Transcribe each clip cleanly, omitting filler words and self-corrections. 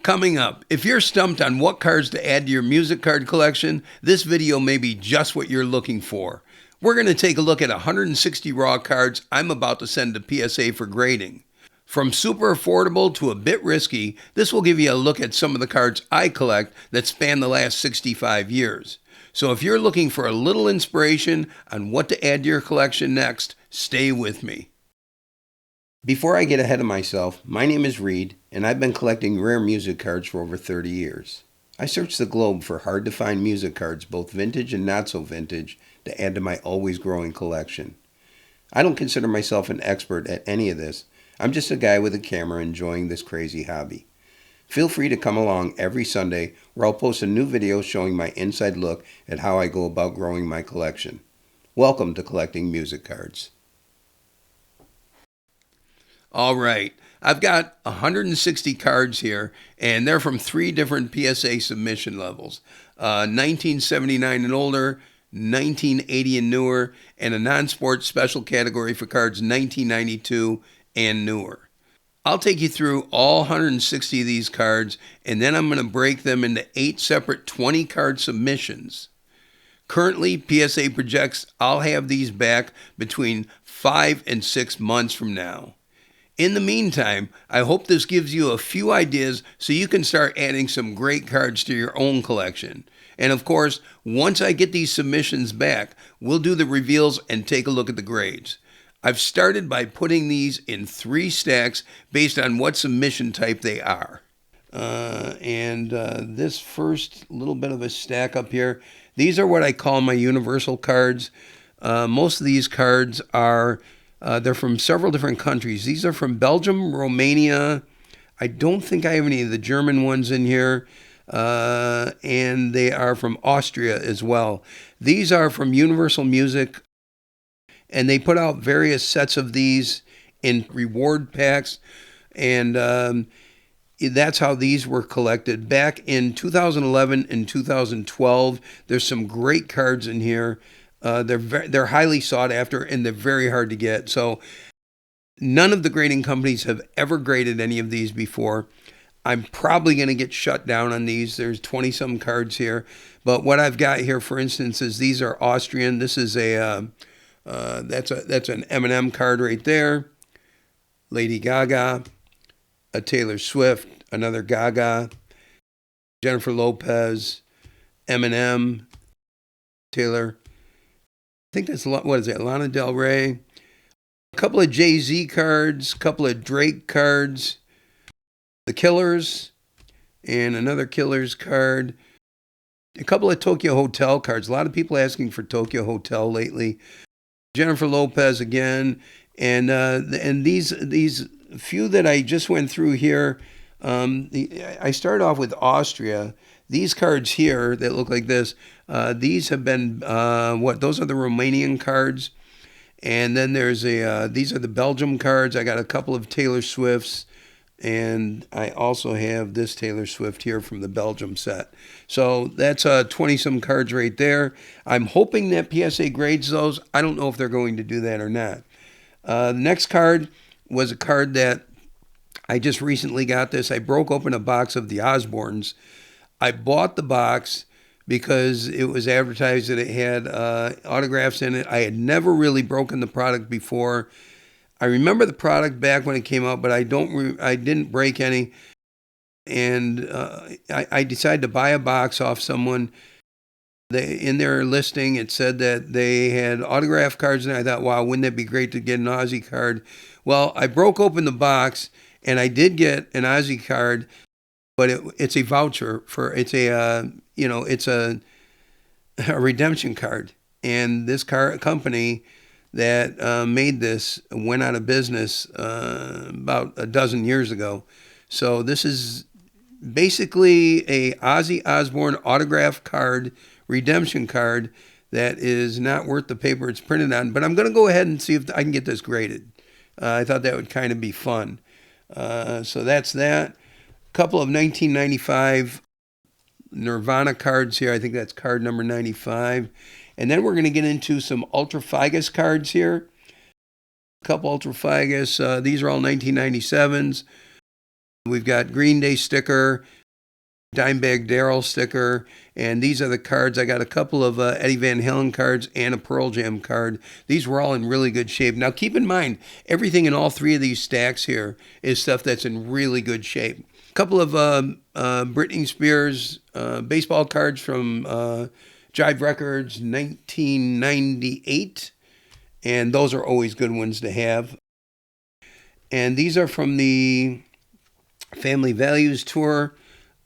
Coming up, if you're stumped on what cards to add to your music card collection, this video may be just what you're looking for. We're going to take a look at 160 raw cards I'm about to send to PSA for grading. From super affordable to a bit risky, this will give you a look at some of the cards I collect that span the last 65 years. So if you're looking for a little inspiration on what to add to your collection next, stay with me. Before I get ahead of myself, my name is Reed, and I've been collecting rare music cards for over 30 years. I searched the globe for hard-to-find music cards, both vintage and not-so-vintage, to add to my always-growing collection. I don't consider myself an expert at any of this. I'm just a guy with a camera enjoying this crazy hobby. Feel free to come along every Sunday where I'll post a new video showing my inside look at how I go about growing my collection. Welcome to collecting music cards. All right, I've got 160 cards here, and they're from 3 different PSA submission levels. 1979 and older, 1980 and newer, and a non-sports special category for cards 1992 and newer. I'll take you through all 160 of these cards, and then I'm going to break them into 8 separate 20-card submissions. Currently, PSA projects I'll have these back between 5 and 6 months from now. In the meantime, I hope this gives you a few ideas so you can start adding some great cards to your own collection. And of course, once I get these submissions back, we'll do the reveals and take a look at the grades. I've started by putting these in 3 stacks based on what submission type they are. This first little bit of a stack up here, these are what I call my universal cards. Most of these cards are they're from several different countries. These are from Belgium, Romania. I don't think I have any of the German ones in here. And they are from Austria as well. These are from Universal Music, and they put out various sets of these in reward packs, and that's how these were collected. Back in 2011 and 2012, there's some great cards in here. They're highly sought after, and they're very hard to get. So none of the grading companies have ever graded any of these before. I'm probably going to get shut down on these. There's 20-some cards here. But what I've got here, for instance, is these are Austrian. This is that's an Eminem card right there. Lady Gaga, a Taylor Swift, another Gaga, Jennifer Lopez, Eminem, Taylor. I think that's, what is it, Lana Del Rey. A couple of Jay-Z cards, a couple of Drake cards, The Killers, and another Killers card. A couple of Tokyo Hotel cards. A lot of people asking for Tokyo Hotel lately. Jennifer Lopez again, and these few that I just went through here. I started off with Austria. These cards here that look like this, these have been those are the Romanian cards, and then there's these are the Belgium cards. I got a couple of Taylor Swifts, and I also have this Taylor Swift here from the Belgium set. So that's 20-some cards right there. I'm hoping that PSA grades those. I don't know if they're going to do that or not. The next card was a card that I just recently got this. I broke open a box of the Osbournes. I bought the box because it was advertised that it had autographs in it. I had never really broken the product before. I remember the product back when it came out, but I didn't break any. And I decided to buy a box off someone. In their listing, it said that they had autograph cards, and I thought, wow, wouldn't that be great to get an Ozzy card? Well, I broke open the box, and I did get an Ozzy card, but it's a voucher for it's a redemption card, and this company that made this went out of business about a dozen years ago. So this is basically a Ozzy Osbourne autograph card, redemption card, that is not worth the paper it's printed on. But I'm going to go ahead and see if I can get this graded. I thought that would kind of be fun. So that's that. Couple of 1995 Nirvana cards here. I think that's card number 95. And then we're going to get into some Ultrafigos cards here. A couple Ultrafigos. These are all 1997s. We've got Green Day sticker, Dimebag Darrell sticker, and these are the cards. I got a couple of Eddie Van Halen cards and a Pearl Jam card. These were all in really good shape. Now, keep in mind, everything in all three of these stacks here is stuff that's in really good shape. A couple of Britney Spears baseball cards from Jive Records, 1998, and those are always good ones to have. And these are from the Family Values Tour.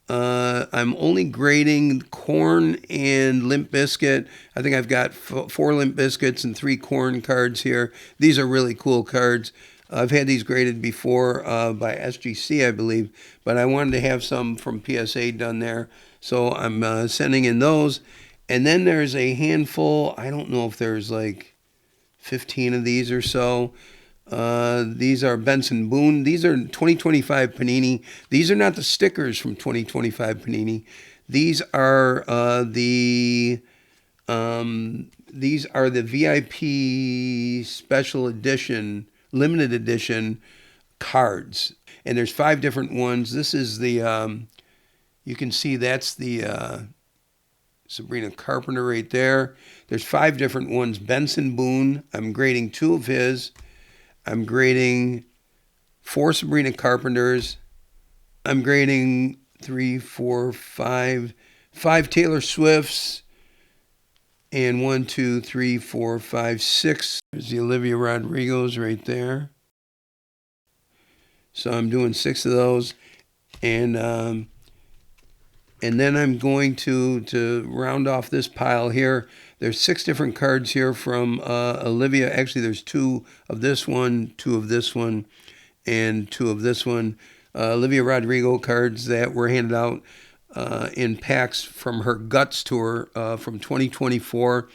I'm only grading Corn and Limp Bizkit. I think I've got 4 Limp Bizkits and 3 Corn cards here. These are really cool cards. I've had these graded before by SGC, I believe, but I wanted to have some from PSA done there, so I'm sending in those. And then there's a handful, I don't know if there's like 15 of these or so. These are Benson Boone. These are 2025 Panini. These are not the stickers from 2025 Panini. These are the VIP special edition, limited edition cards. And there's 5 different ones. This is the you can see that's the Sabrina Carpenter right there. There's 5 different ones. Benson Boone. I'm grading 2 of his. I'm grading 4 Sabrina Carpenters. I'm grading 3, 4, 5 Taylor Swifts. And 1, 2, 3, 4, 5, 6. There's the Olivia Rodrigo's right there. So I'm doing 6 of those. And then I'm going to round off this pile here. There's 6 different cards here from Olivia. Actually, there's 2 of this one, 2 of this one, and 2 of this one. Olivia Rodrigo cards that were handed out in packs from her Guts tour from 2024.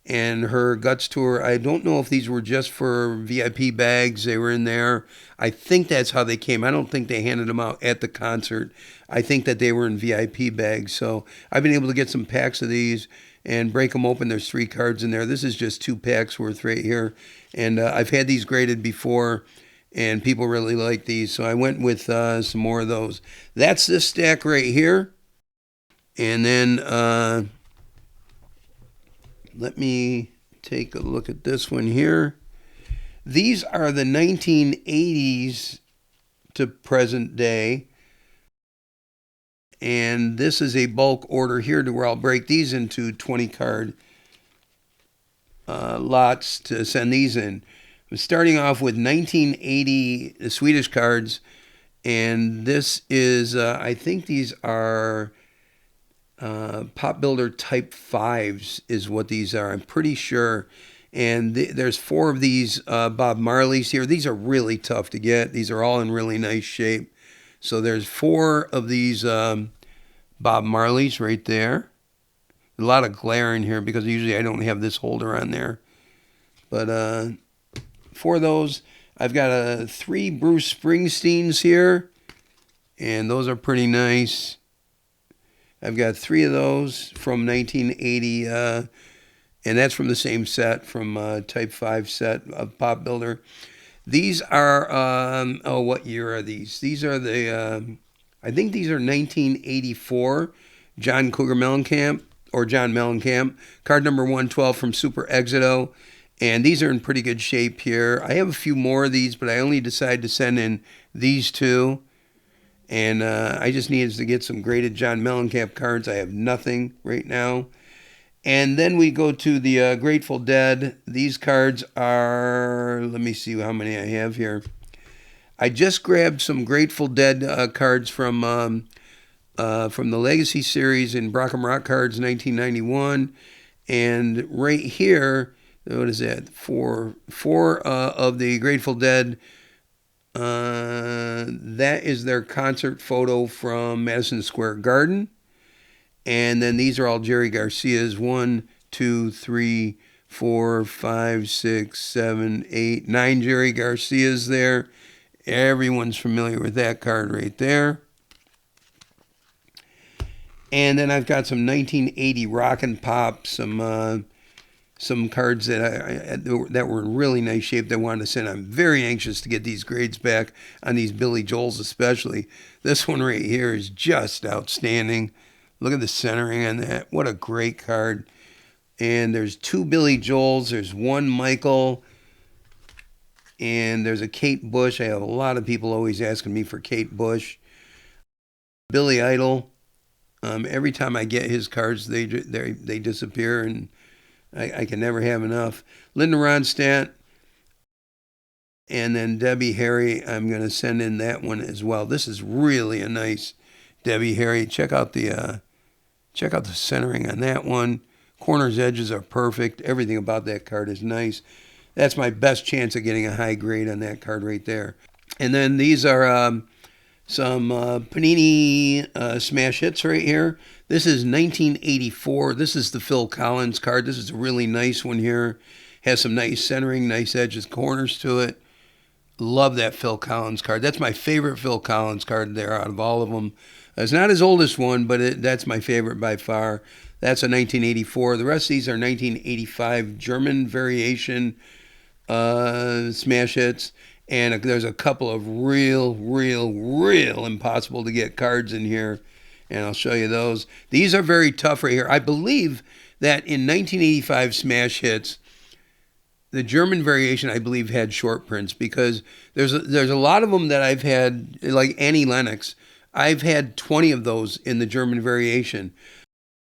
And her Guts tour, I don't know if these were just for VIP bags. They were in there. I think that's how they came. I don't think they handed them out at the concert. I think that they were in VIP bags. So I've been able to get some packs of these and break them open. There's 3 cards in there. This is just 2 packs worth right here. And I've had these graded before, and people really like these. So I went with some more of those. That's this stack right here. And then let me take a look at this one here. These are the 1980s to present day. And this is a bulk order here to where I'll break these into 20 card lots to send these in. I'm starting off with 1980 Swedish cards. And this is, I think these are Pop Builder Type 5s is what these are. I'm pretty sure. And there's 4 of these Bob Marleys here. These are really tough to get. These are all in really nice shape. So there's 4 of these Bob Marleys right there. A lot of glare in here because usually I don't have this holder on there. But 4 of those. I've got 3 Bruce Springsteens here. And those are pretty nice. I've got 3 of those from 1980, and that's from the same set, from Type 5 set of Pop Builder. These are, what year are these? These are the, I think these are 1984 John Cougar Mellencamp, or John Mellencamp, card number 112 from Super Exito. And these are in pretty good shape here. I have a few more of these, but I only decided to send in these 2. And I just needed to get some graded John Mellencamp cards. I have nothing right now. And then we go to the Grateful Dead. These cards are, let me see how many I have here. I just grabbed some Grateful Dead cards from the Legacy series in Brock'em Rock Cards 1991. And right here, what is that? Four of the Grateful Dead. That is their concert photo from Madison Square Garden. And then these are all Jerry Garcia's. 1, 2, 3, 4, 5, 6, 7, 8, 9 Jerry Garcia's there. Everyone's familiar with that card right there. And then I've got some 1980 Rock and Pop, some some cards that that were in really nice shape that I wanted to send. I'm very anxious to get these grades back on these Billy Joels especially. This one right here is just outstanding. Look at the centering on that. What a great card. And there's 2 Billy Joels. There's 1 Michael. And there's a Kate Bush. I have a lot of people always asking me for Kate Bush. Billy Idol. Every time I get his cards, they disappear, and I can never have enough. Linda Ronstadt, and then Debbie Harry. I'm going to send in that one as well. This is really a nice Debbie Harry. Check out the centering on that one. Corners, edges are perfect. Everything about that card is nice. That's my best chance of getting a high grade on that card right there. And then these are some Panini smash hits right here. This is 1984. This is the Phil Collins card. This is a really nice one here. Has some nice centering, nice edges, corners to it. Love that Phil Collins card. That's my favorite Phil Collins card there out of all of them. It's not his oldest one, but that's my favorite by far. That's a 1984. The rest of these are 1985 German variation smash hits. And there's a couple of real impossible to get cards in here. And I'll show you those. These are very tough right here. I believe that in 1985 smash hits, the German variation, I believe, had short prints because there's a lot of them that I've had, like Annie Lennox. I've had 20 of those in the German variation.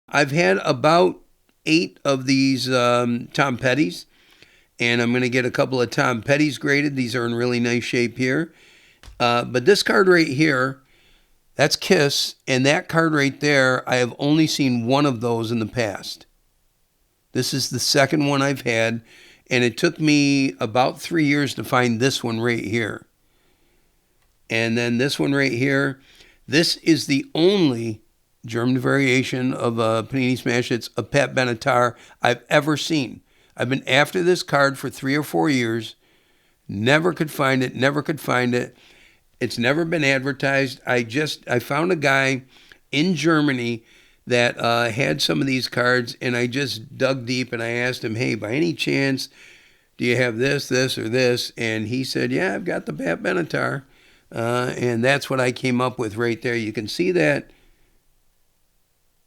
I've had about 8 of these Tom Petty's. And I'm going to get a couple of Tom Petty's graded. These are in really nice shape here. But this card right here, that's Kiss. And that card right there, I have only seen one of those in the past. This is the second one I've had. And it took me about 3 years to find this one right here. And then this one right here. This is the only German variation of Panini Smash Hits of Pat Benatar I've ever seen. I've been after this card for 3 or 4 years. Never could find it. It's never been advertised. I found a guy in Germany that had some of these cards, and I just dug deep and I asked him, hey, by any chance, do you have this, or this? And he said, yeah, I've got the Pat Benatar. And that's what I came up with right there. You can see that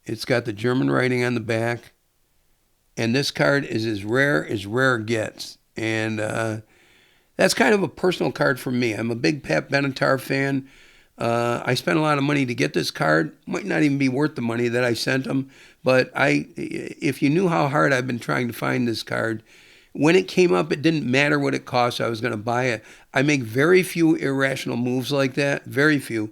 it's got the German writing on the back. And this card is as rare gets. And that's kind of a personal card for me. I'm a big Pat Benatar fan. I spent a lot of money to get this card. Might not even be worth the money that I sent him. But if you knew how hard I've been trying to find this card, when it came up, it didn't matter what it cost. I was going to buy it. I make very few irrational moves like that. Very few.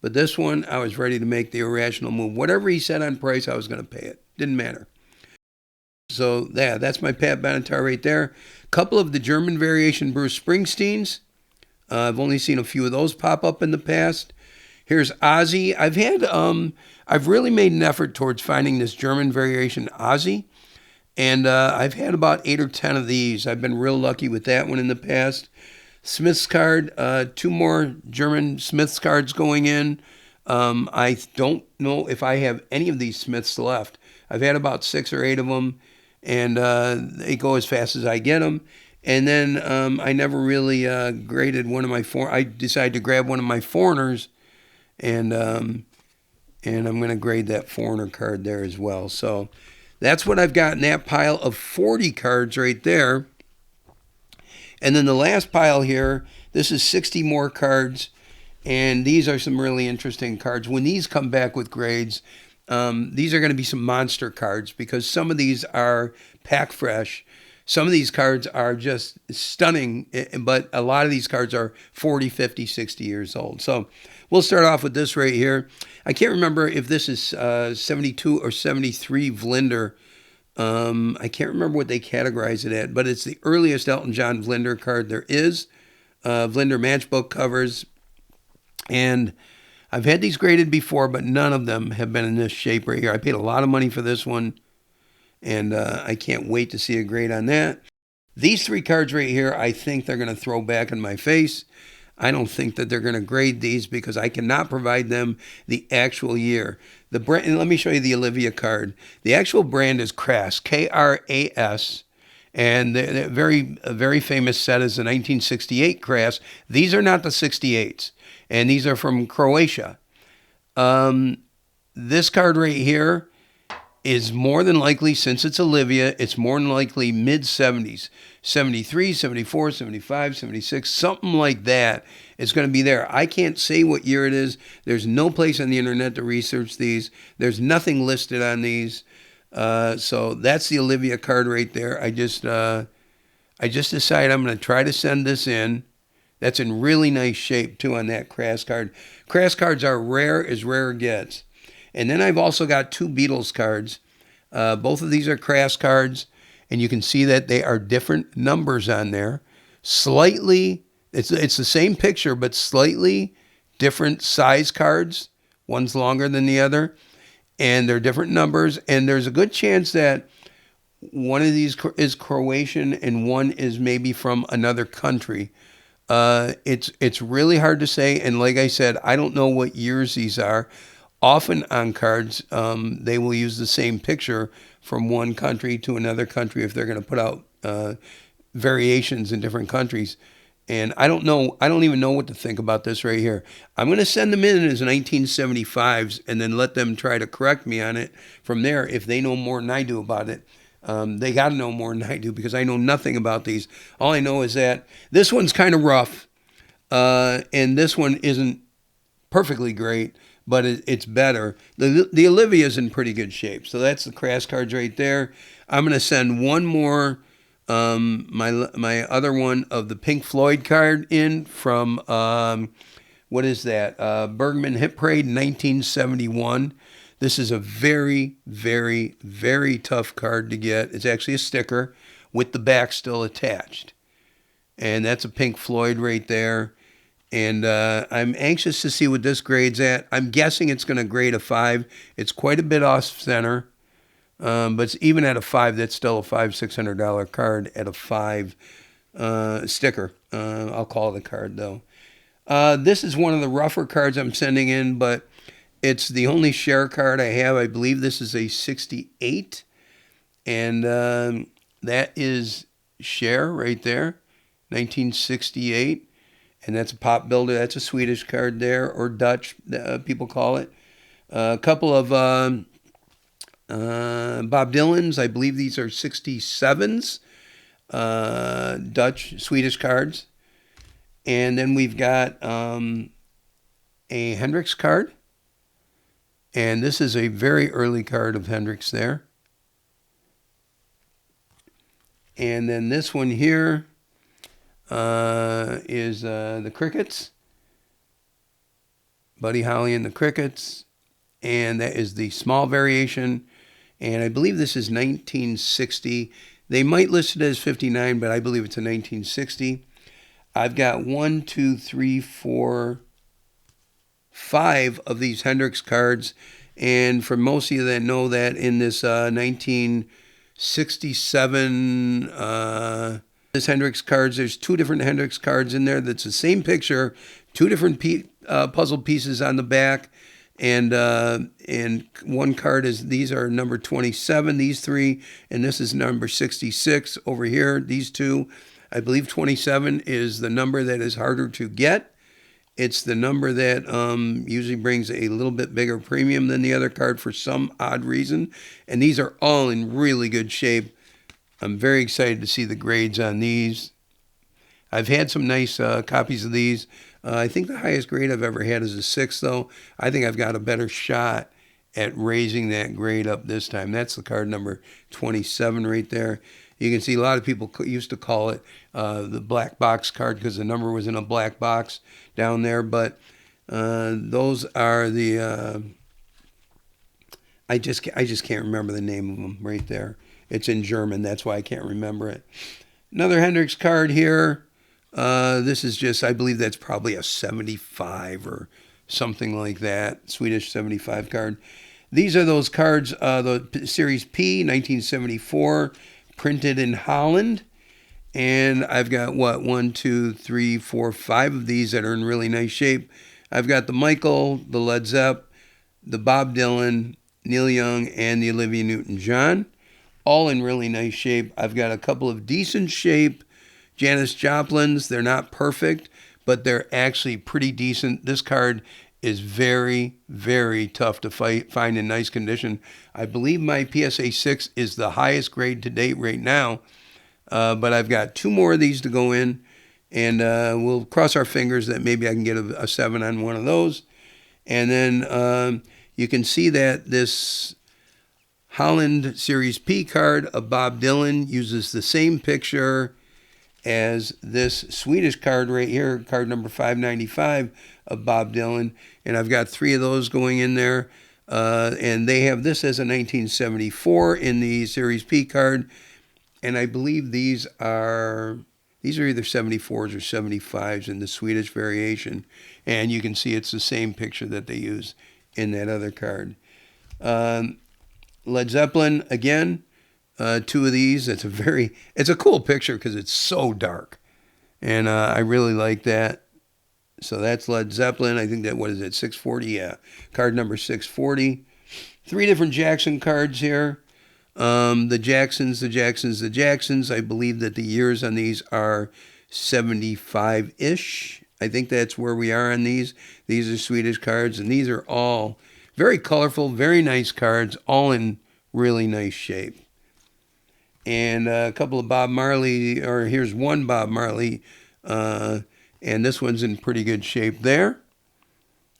But this one, I was ready to make the irrational move. Whatever he said on price, I was going to pay it. Didn't matter. So yeah, that's my Pat Benatar right there. Couple of the German variation Bruce Springsteens. I've only seen a few of those pop up in the past. Here's Ozzy. I've really made an effort towards finding this German variation Ozzy. And I've had about 8 or 10 of these. I've been real lucky with that one in the past. Smith's card, 2 more German Smith's cards going in. I don't know if I have any of these Smiths left. I've had about 6 or 8 of them. And they go as fast as I get them. And then I never really graded one of my I decided to grab one of my foreigners, and I'm going to grade that foreigner card there as well. So that's what I've got in that pile of 40 cards right there. And then the last pile here, this is 60 more cards, and these are some really interesting cards. When these come back with grades, these are going to be some monster cards because some of these are pack fresh. Some of these cards are just stunning, but a lot of these cards are 40, 50, 60 years old. So we'll start off with this right here. I can't remember if this is 72 or 73 Vlinder. I can't remember what they categorize it at, but it's the earliest Elton John Vlinder card there is. Vlinder matchbook covers. And I've had these graded before, but none of them have been in this shape right here. I paid a lot of money for this one, and I can't wait to see a grade on that. These 3 cards right here, I think they're going to throw back in my face. I don't think that they're going to grade these because I cannot provide them the actual year. The brand, and let me show you the Olivia card. The actual brand is Crass, K-R-A-S. And the very a very famous set is the 1968 Crass. These are not the 68s, and these are from Croatia. This card right here is more than likely, since it's Olivia, it's more than likely mid 70s, 73, 74, 75, 76, something like that. It's going to be there. I can't say what year it is. There's no place on the internet to research these. There's nothing listed on these. So that's the Olivia card right there. I just decided I'm going to try to send this in. That's in really nice shape too on that Crass card. Crass cards are rare as rare gets. And then I've also got two Beatles cards. Both of these are Crass cards, and you can see that they are different numbers on there. Slightly, it's the same picture, but slightly different size cards. One's longer than the other, and they're different numbers. And there's a good chance that one of these is Croatian and one is maybe from another country. It's really hard to say, and like I said, I don't know what years these are. Often on cards, they will use the same picture from one country to another country if they're going to put out variations in different countries. And I don't know. I don't even know what to think about this right here. I'm going to send them in as 1975s and then let them try to correct me on it from there if they know more than I do about it. They got to know more than I do because I know nothing about these. All I know is that this one's kind of rough, and this one isn't perfectly great, but it's better. The Olivia's in pretty good shape. So that's the Crass cards right there. I'm going to send one more, my other one of the Pink Floyd card in from, what is that? Bergman Hit Parade 1971. This is a very, very, very tough card to get. It's actually a sticker with the back still attached. And that's a Pink Floyd right there. And I'm anxious to see what this grades at. I'm guessing it's going to grade a 5. It's quite a bit off center. But it's even at a 5, that's still a $500-$600 card at a 5 sticker. I'll call it a card, though. This is one of the rougher cards I'm sending in, but it's the only share card I have. I believe this is a 68. And that is share right there, 1968. And that's a pop builder. That's a Swedish card there, or Dutch, people call it. A couple of Bob Dylan's. I believe these are 67s, Dutch, Swedish cards. And then we've got a Hendrix card. And this is a very early card of Hendrix there. And then this one here is the Crickets. Buddy Holly and the Crickets. And that is the small variation. And I believe this is 1960. They might list it as 59, but I believe it's a 1960. I've got 1, 2, 3, 4, 5 of these Hendrix cards. And for most of you that know that in this 1967 this Hendrix cards, there's 2 different Hendrix cards in there. That's the same picture, 2 different puzzle pieces on the back. And one card is, these are number 27, these 3, and this is number 66 over here, these 2. I believe 27 is the number that is harder to get. It's the number that usually brings a little bit bigger premium than the other card for some odd reason. And these are all in really good shape. I'm very excited to see the grades on these. I've had some nice copies of these. I think the highest grade I've ever had is a 6, though. I think I've got a better shot at raising that grade up this time. That's the card number 27 right there. You can see a lot of people used to call it the black box card because the number was in a black box down there. But those are the I just can't remember the name of them right there. It's in German. That's why I can't remember it. Another Hendrix card here. This is just, I believe that's probably a 75 or something like that. Swedish 75 card. These are those cards, the Series P, 1974. Printed in Holland, and I've got 1, 2, 3, 4, 5 of these that are in really nice shape. I've got the Michael, the Led Zepp, the Bob Dylan, Neil Young, and the Olivia Newton-John. all in really nice shape. I've got a couple of decent shape Janis Joplins. They're not perfect, but they're actually pretty decent. This card is very, very tough to find in nice condition. I believe my PSA 6 is the highest grade to date right now, but I've got two more of these to go in, and we'll cross our fingers that maybe I can get a 7 on one of those. And then you can see that this Holland Series P card of Bob Dylan uses the same picture as this Swedish card right here, card number 595 of Bob Dylan. And I've got three of those going in there. And they have this as a 1974 in the Series P card. And I believe these are either 74s or 75s in the Swedish variation. And you can see it's the same picture that they use in that other card. Led Zeppelin, again, two of these. It's a cool picture because it's so dark. And I really like that. So that's Led Zeppelin. I think that, what is it, 640? Yeah, card number 640. Three different Jackson cards here. The Jacksons. I believe that the years on these are 75-ish. I think that's where we are on these. These are Swedish cards, and these are all very colorful, very nice cards, all in really nice shape. And a couple of Bob Marley, or here's one Bob Marley, and this one's in pretty good shape there.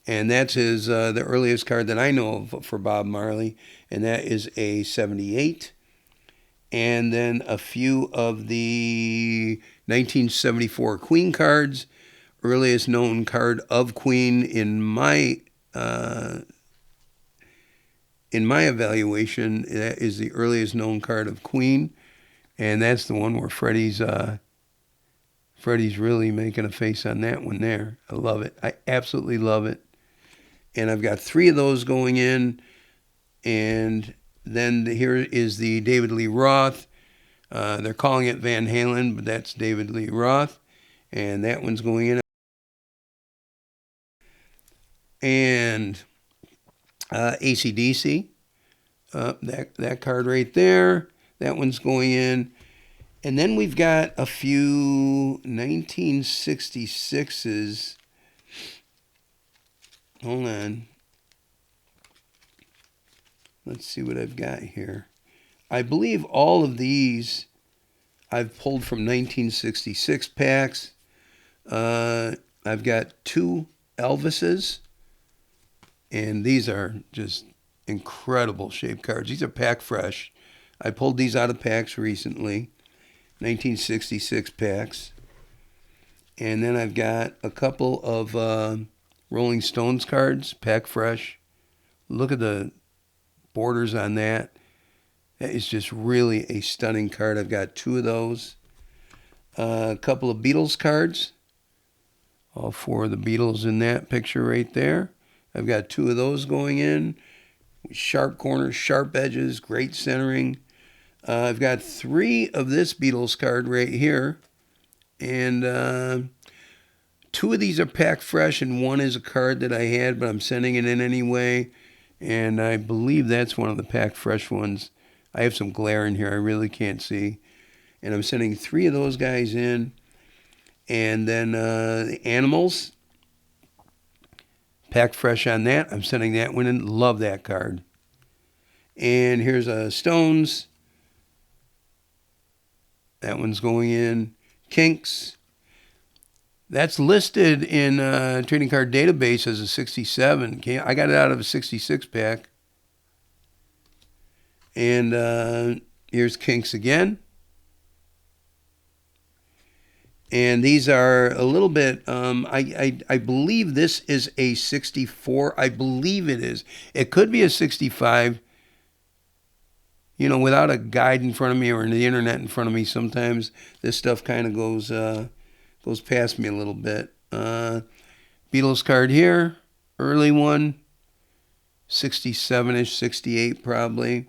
And that's his the earliest card that I know of for Bob Marley, and that is a 78. And then a few of the 1974 Queen cards. Earliest known card of Queen in my evaluation, that is the earliest known card of Queen, and that's the one where Freddie's really making a face on that one there. I love it. I absolutely love it. And I've got three of those going in, and then here is the David Lee Roth. They're calling it Van Halen, but that's David Lee Roth, and that one's going in. And AC/DC, that card right there, that one's going in. And then we've got a few 1966s. Hold on. Let's see what I've got here. I believe all of these I've pulled from 1966 packs. I've got two Elvises. And these are just incredible shape cards. These are pack fresh. I pulled these out of packs recently, 1966 packs. And then I've got a couple of Rolling Stones cards, pack fresh. Look at the borders on that. That is just really a stunning card. I've got two of those. A couple of Beatles cards. All four of the Beatles in that picture right there. I've got two of those going in. Sharp corners, sharp edges, great centering. I've got three of this Beatles card right here. And two of these are packed fresh, and one is a card that I had, but I'm sending it in anyway. And I believe that's one of the packed fresh ones. I have some glare in here. I really can't see. And I'm sending three of those guys in. And then the Animals. Packed fresh on that. I'm sending that one in. Love that card. And here's a Stones. That one's going in. Kinks. That's listed in Trading Card Database as a 67. I got it out of a 66 pack. And here's Kinks again. And these are a little bit, I believe this is a 64. I believe it is. It could be a 65. You know, without a guide in front of me or the internet in front of me, sometimes this stuff kind of goes past me a little bit. Beatles card here, early one, 67-ish, 68 probably.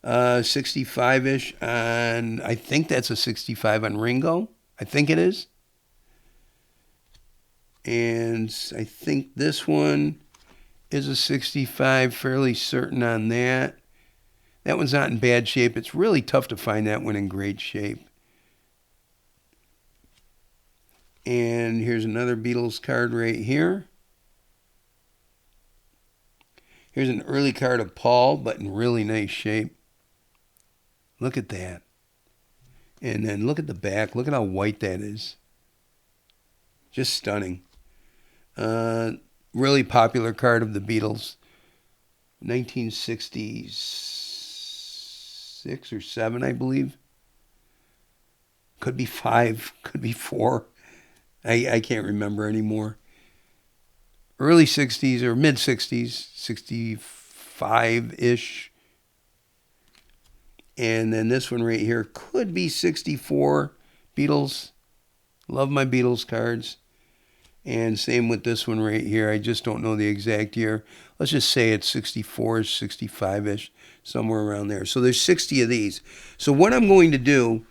65-ish, and I think that's a 65 on Ringo. I think it is. And I think this one is a 65, fairly certain on that. That one's not in bad shape. It's really tough to find that one in great shape. And here's another Beatles card right here. Here's an early card of Paul, but in really nice shape. Look at that. And then look at the back. Look at how white that is. Just stunning. Really popular card of the Beatles. 1966 or 7, I believe. Could be 5, could be 4. I can't remember anymore. Early 60s or mid 60s, 65-ish. And then this one right here could be 64 Beatles. Love my Beatles cards. And same with this one right here. I just don't know the exact year. Let's just say it's 64-ish, 65-ish, somewhere around there. So there's 60 of these. So what I'm going to do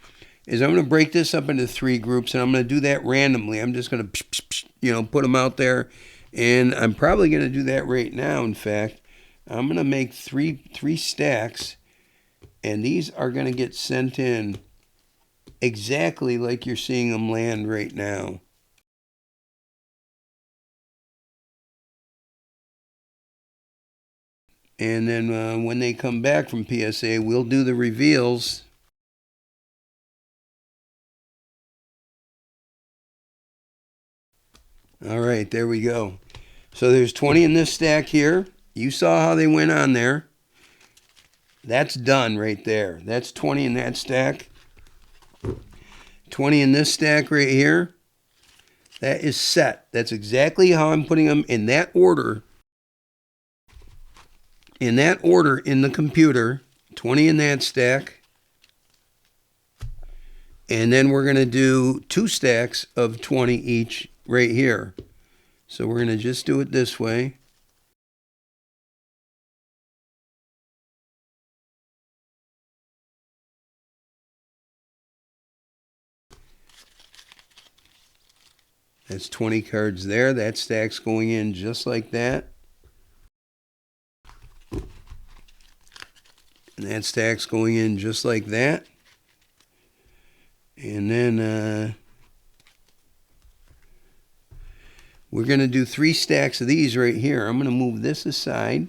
is I'm going to break this up into 3 groups, and I'm going to do that randomly. I'm just going to, put them out there. And I'm probably going to do that right now, in fact. I'm going to make three stacks, and these are going to get sent in exactly like you're seeing them land right now. And then when they come back from PSA, we'll do the reveals. All right, there we go. So there's 20 in this stack here. You saw how they went on there. That's done right there. That's 20 in that stack. 20 in this stack right here. That is set. That's exactly how I'm putting them in that order. In that order in the computer. 20 in that stack. And then we're going to do 2 stacks of 20 each right here. So we're going to just do it this way. That's 20 cards there. That stack's going in just like that. And that stack's going in just like that. And then we're going to do 3 stacks of these right here. I'm going to move this aside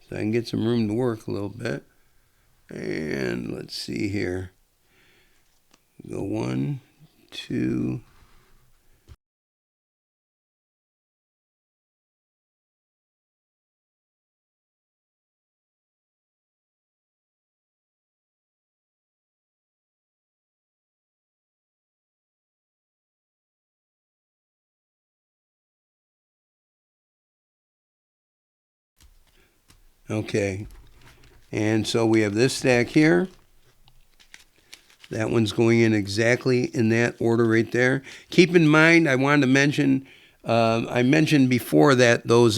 so I can get some room to work a little bit. And let's see here. Go 1, 2. Okay, and so we have this stack here. That one's going in exactly in that order right there. Keep in mind, I wanted to mention, I mentioned before that those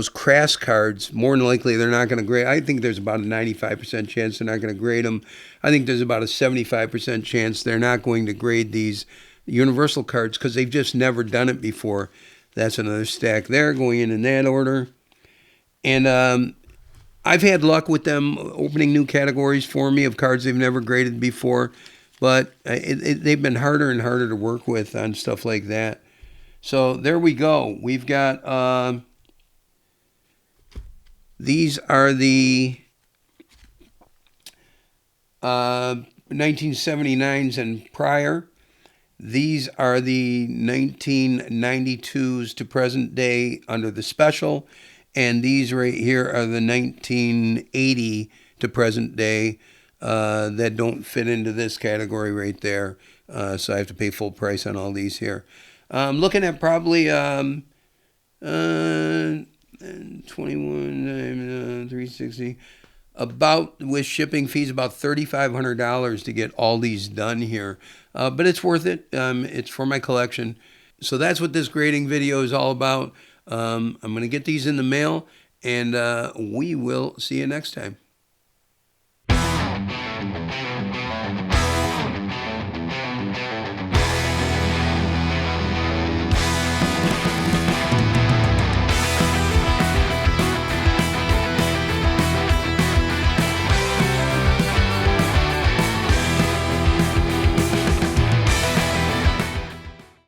crass cards, more than likely they're not going to grade. I think there's about a 95% chance they're not going to grade them. I think there's about a 75% chance they're not going to grade these universal cards because they've just never done it before. That's another stack there going in that order. And I've had luck with them opening new categories for me of cards they've never graded before, but they've been harder and harder to work with on stuff like that. So there we go. We've got, these are the 1979s and prior. These are the 1992s to present day under the special. And these right here are the 1980 to present day that don't fit into this category right there. So I have to pay full price on all these here. I'm looking at probably 21, 360. About, with shipping fees, about $3,500 to get all these done here. But it's worth it. It's for my collection. So that's what this grading video is all about. I'm going to get these in the mail, and we will see you next time.